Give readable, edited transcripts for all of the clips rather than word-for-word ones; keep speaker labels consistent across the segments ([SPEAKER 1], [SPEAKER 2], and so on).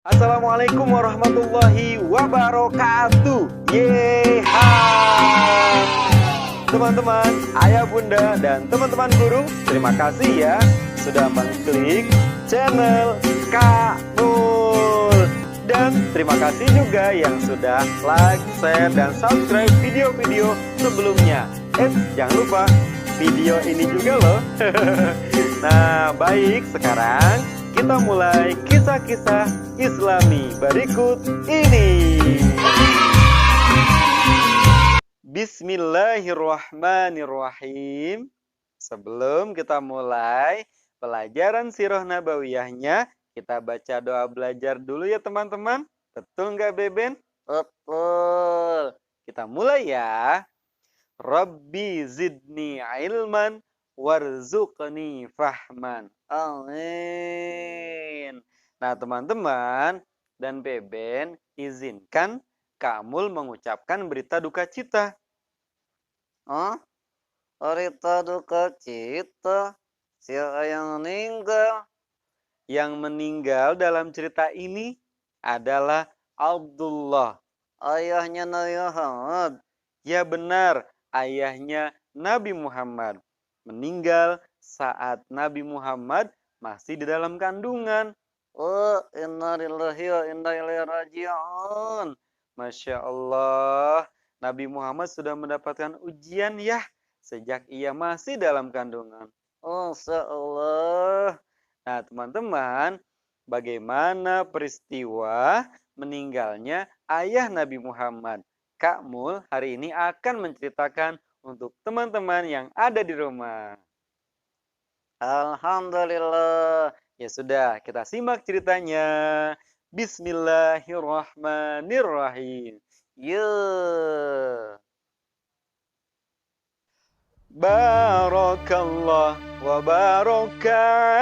[SPEAKER 1] Assalamualaikum warahmatullahi wabarakatuh. Yeha. Teman-teman, ayah bunda dan teman-teman guru, terima kasih ya sudah mengklik channel Kak Mul. Dan terima kasih juga yang sudah like, share, dan subscribe video-video sebelumnya. Jangan lupa video ini juga loh. Nah, baik, sekarang kita mulai kisah-kisah Islami berikut ini. Bismillahirrahmanirrahim. Sebelum kita mulai pelajaran sirah nabawiyahnya, kita baca doa belajar dulu ya teman-teman. Betul nggak Beben? Betul. Kita mulai ya. Rabbi zidni ilman warzuqni fahman. Amin. Nah teman-teman dan Beben, izinkan Kamul mengucapkan berita duka cita. Oh, berita duka cita? Siapa yang meninggal? Yang meninggal dalam cerita ini adalah Abdullah, ayahnya Nabi Muhammad. Ya benar, ayahnya Nabi Muhammad meninggal saat Nabi Muhammad masih di dalam kandungan. Oh, innalillahi wa inna ilaihi raji'un. Masya Allah, Nabi Muhammad sudah mendapatkan ujian ya sejak ia masih dalam kandungan. Masya Allah. Nah teman-teman, bagaimana peristiwa meninggalnya ayah Nabi Muhammad? Kak Mul hari ini akan menceritakan untuk teman-teman yang ada di rumah. Alhamdulillah. Ya sudah, kita simak ceritanya. Bismillahirrahmanirrahim. Barakallah wa baraka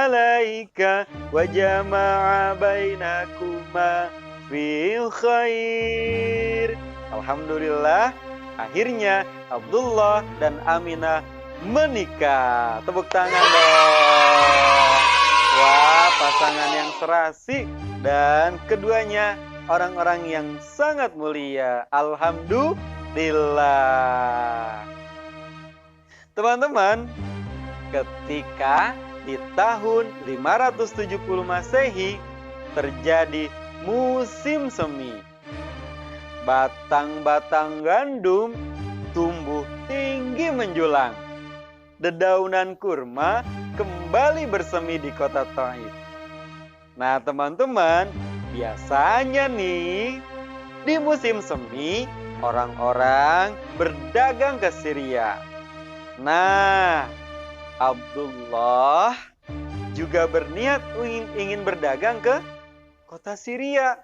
[SPEAKER 1] alaika wa jama'a bainakuma fil khair. Alhamdulillah, akhirnya Abdullah dan Aminah menikah. Tepuk tangan dong. Wah, pasangan yang serasi dan keduanya orang-orang yang sangat mulia. Alhamdulillah. Teman-teman, ketika di tahun 570 Masehi terjadi musim semi. Batang-batang gandum tumbuh tinggi menjulang. Dedaunan kurma kembali bersemi di kota Taif. Nah teman-teman, biasanya nih di musim semi orang-orang berdagang ke Syria. Nah, Abdullah juga berniat ingin berdagang ke kota Syria.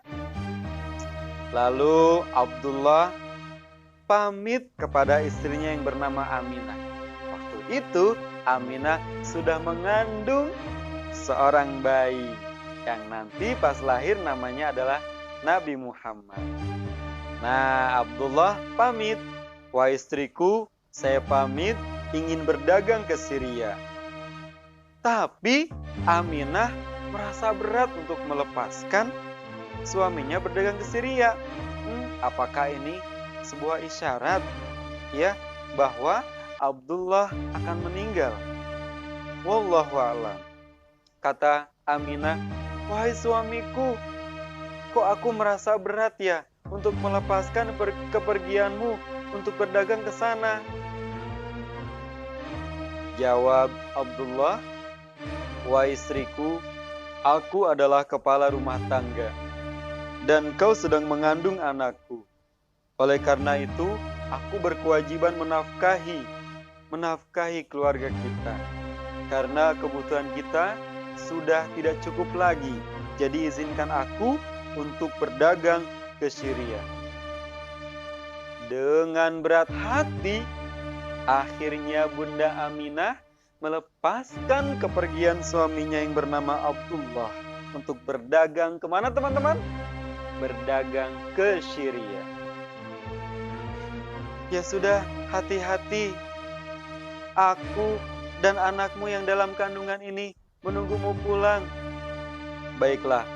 [SPEAKER 1] Lalu Abdullah pamit kepada istrinya yang bernama Aminah. Waktu itu Aminah sudah mengandung seorang bayi yang nanti pas lahir namanya adalah Nabi Muhammad. Nah, Abdullah pamit, "Wahai istriku, saya pamit ingin berdagang ke Syria." Tapi Aminah merasa berat untuk melepaskan suaminya berdagang ke Syria. Apakah ini sebuah isyarat ya bahwa Abdullah akan meninggal? Wallahu a'lam. Kata Aminah, "Wahai suamiku, kok aku merasa berat ya untuk melepaskan kepergianmu untuk berdagang ke sana?" Jawab Abdullah, "Wahai istriku, aku adalah kepala rumah tangga dan kau sedang mengandung anakku. Oleh karena itu, aku berkewajiban menafkahi keluarga kita. Karena kebutuhan kita sudah tidak cukup lagi. Jadi izinkan aku untuk berdagang ke Syria." Dengan berat hati, akhirnya Bunda Aminah melepaskan kepergian suaminya yang bernama Abdullah untuk berdagang kemana teman-teman? Berdagang ke Syria. Ya sudah, hati-hati. Aku dan anakmu yang dalam kandungan ini menunggumu pulang. Baiklah,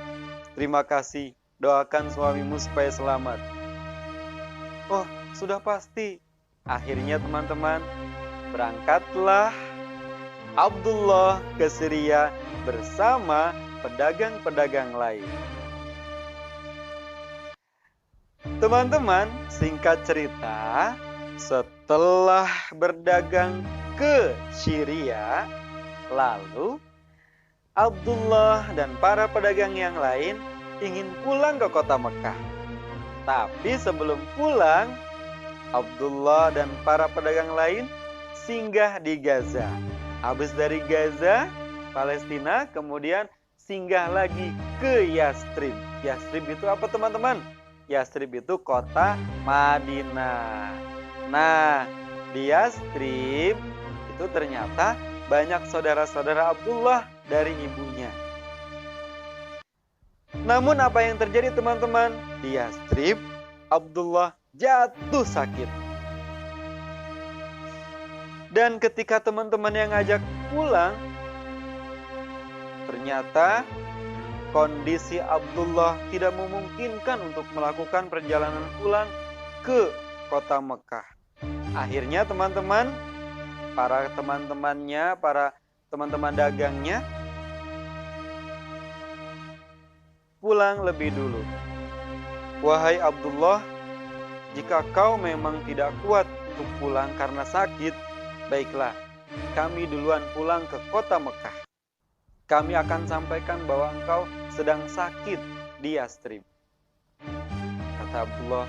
[SPEAKER 1] Terima kasih, doakan suamimu supaya selamat. Oh, sudah pasti. Akhirnya teman-teman, berangkatlah Abdullah ke Syria bersama pedagang-pedagang lain. Teman-teman, singkat cerita, setelah berdagang ke Syria, lalu Abdullah dan para pedagang yang lain ingin pulang ke kota Mekah. Tapi sebelum pulang, Abdullah dan para pedagang lain singgah di Gaza. Habis dari Gaza, Palestina, kemudian singgah lagi ke Yastrib. Yastrib itu apa teman-teman? Yastrib itu kota Madinah. Nah, di Yastrib itu ternyata banyak saudara-saudara Abdullah dari ibunya. Namun apa yang terjadi teman-teman? Di Yastrib, Abdullah jatuh sakit. Dan ketika teman-teman yang ngajak pulang, ternyata kondisi Abdullah tidak memungkinkan untuk melakukan perjalanan pulang ke kota Mekah. Akhirnya teman-teman, para teman-temannya, para teman-teman dagangnya pulang lebih dulu. Wahai Abdullah, jika kau memang tidak kuat untuk pulang karena sakit, baiklah, kami duluan pulang ke kota Mekah. Kami akan sampaikan bahwa engkau sedang sakit di Yastrib. Kata Abdullah,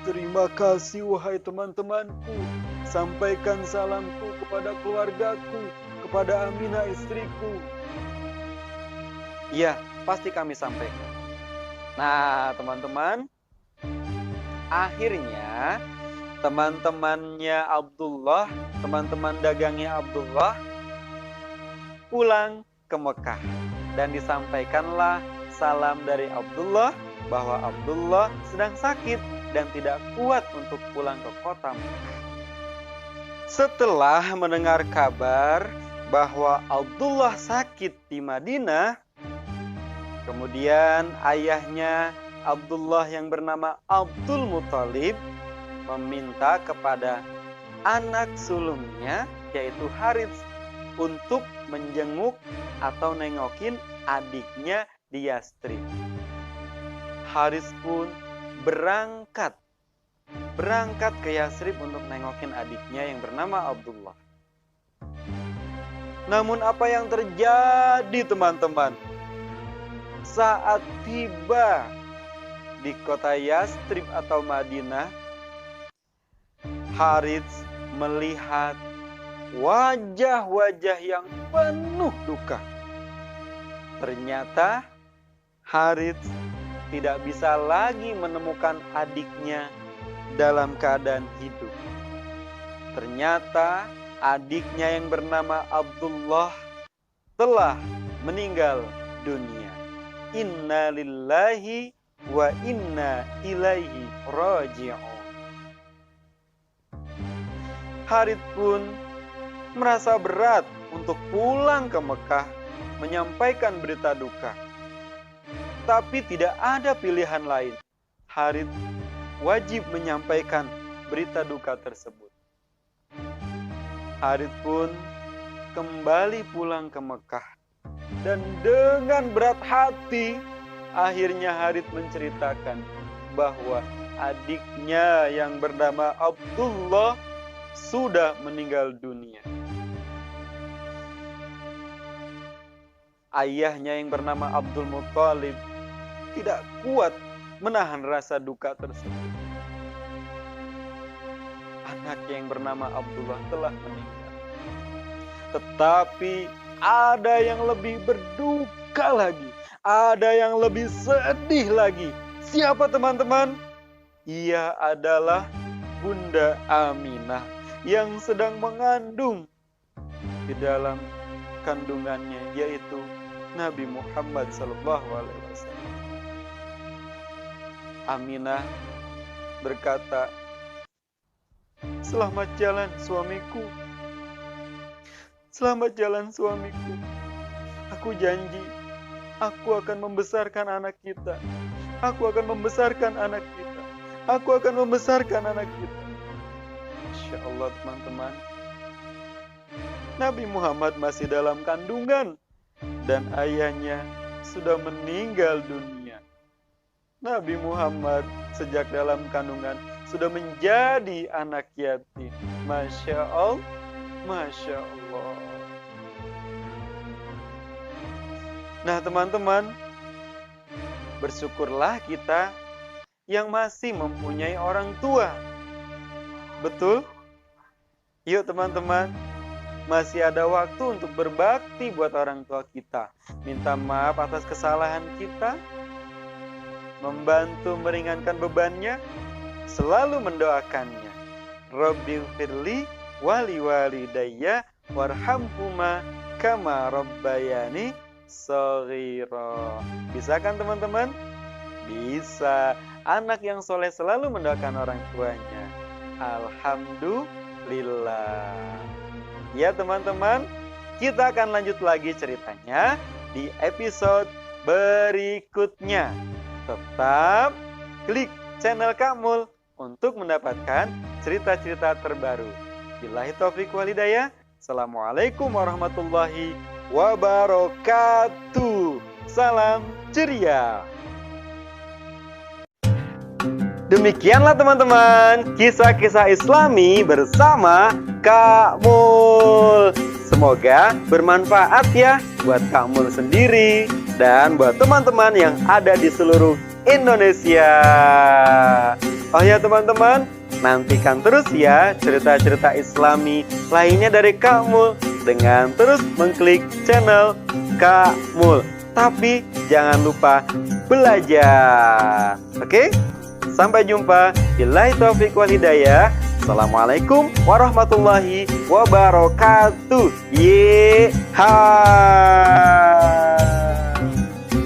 [SPEAKER 1] terima kasih wahai teman-temanku. Sampaikan salamku kepada keluargaku, kepada Aminah istriku. Iya, pasti kami sampaikan. Nah, teman-teman, akhirnya teman-temannya Abdullah, teman-teman dagangnya Abdullah pulang ke Mekah. Dan disampaikanlah salam dari Abdullah bahwa Abdullah sedang sakit dan tidak kuat untuk pulang ke kota Mekah. Setelah mendengar kabar bahwa Abdullah sakit di Madinah, kemudian ayahnya Abdullah yang bernama Abdul Muthalib meminta kepada anak sulungnya yaitu Harits untuk menjenguk atau nengokin adiknya di Yastrib. Harits pun berangkat ke Yastrib untuk nengokin adiknya yang bernama Abdullah. Namun apa yang terjadi teman-teman? Saat tiba di kota Yastrib atau Madinah, Harits melihat wajah-wajah yang penuh duka. Ternyata Harits tidak bisa lagi menemukan adiknya dalam keadaan hidup. Ternyata adiknya yang bernama Abdullah telah meninggal dunia. Inna lillahi wa inna ilaihi raji'un. Harits pun merasa berat untuk pulang ke Mekah menyampaikan berita duka. Tapi tidak ada pilihan lain. Harits wajib menyampaikan berita duka tersebut. Harits pun kembali pulang ke Mekah. Dan dengan berat hati, akhirnya Harits menceritakan bahwa adiknya yang bernama Abdullah sudah meninggal dunia. Ayahnya yang bernama Abdul Muthalib tidak kuat menahan rasa duka tersebut. Anaknya yang bernama Abdullah telah meninggal. Tetapi ada yang lebih berduka lagi. Ada yang lebih sedih lagi. Siapa teman-teman? Ia adalah Bunda Aminah yang sedang mengandung di dalam kandungannya, yaitu Nabi Muhammad SAW. Aminah berkata, "Selamat jalan suamiku. Selamat jalan suamiku. Aku janji Aku akan membesarkan anak kita. Aku akan membesarkan anak kita. Aku akan membesarkan anak kita. Masya Allah teman-teman. Nabi Muhammad masih dalam kandungan dan ayahnya sudah meninggal dunia. Nabi Muhammad sejak dalam kandungan sudah menjadi anak yatim. Masya Allah. Masya Allah. Nah teman-teman, bersyukurlah kita yang masih mempunyai orang tua. Betul? Yuk teman-teman, masih ada waktu untuk berbakti buat orang tua kita. Minta maaf atas kesalahan kita, membantu meringankan bebannya, selalu mendoakannya. Rabbi firli wali walidayya warhamhuma kama rabbayani shaghira. Bisa kan teman-teman? Bisa. Anak yang soleh selalu mendoakan orang tuanya. Alhamdulillah. Ya teman-teman, kita akan lanjut lagi ceritanya di episode berikutnya. Tetap klik channel Kak Mul untuk mendapatkan cerita-cerita terbaru. Billahi taufiq wal hidayah. Assalamualaikum warahmatullahi wabarakatuh. Salam ceria. Demikianlah teman-teman kisah-kisah Islami bersama Kak Mul. Semoga bermanfaat ya buat Kak Mul sendiri dan buat teman-teman yang ada di seluruh Indonesia. Oh ya teman-teman, nantikan terus ya cerita-cerita Islami lainnya dari Kak Mul dengan terus mengklik channel Kak Mul. Tapi jangan lupa belajar. Oke? Sampai jumpa. Billahi taufiq wal hidayah. Assalamualaikum warahmatullahi wabarakatuh. Yeay.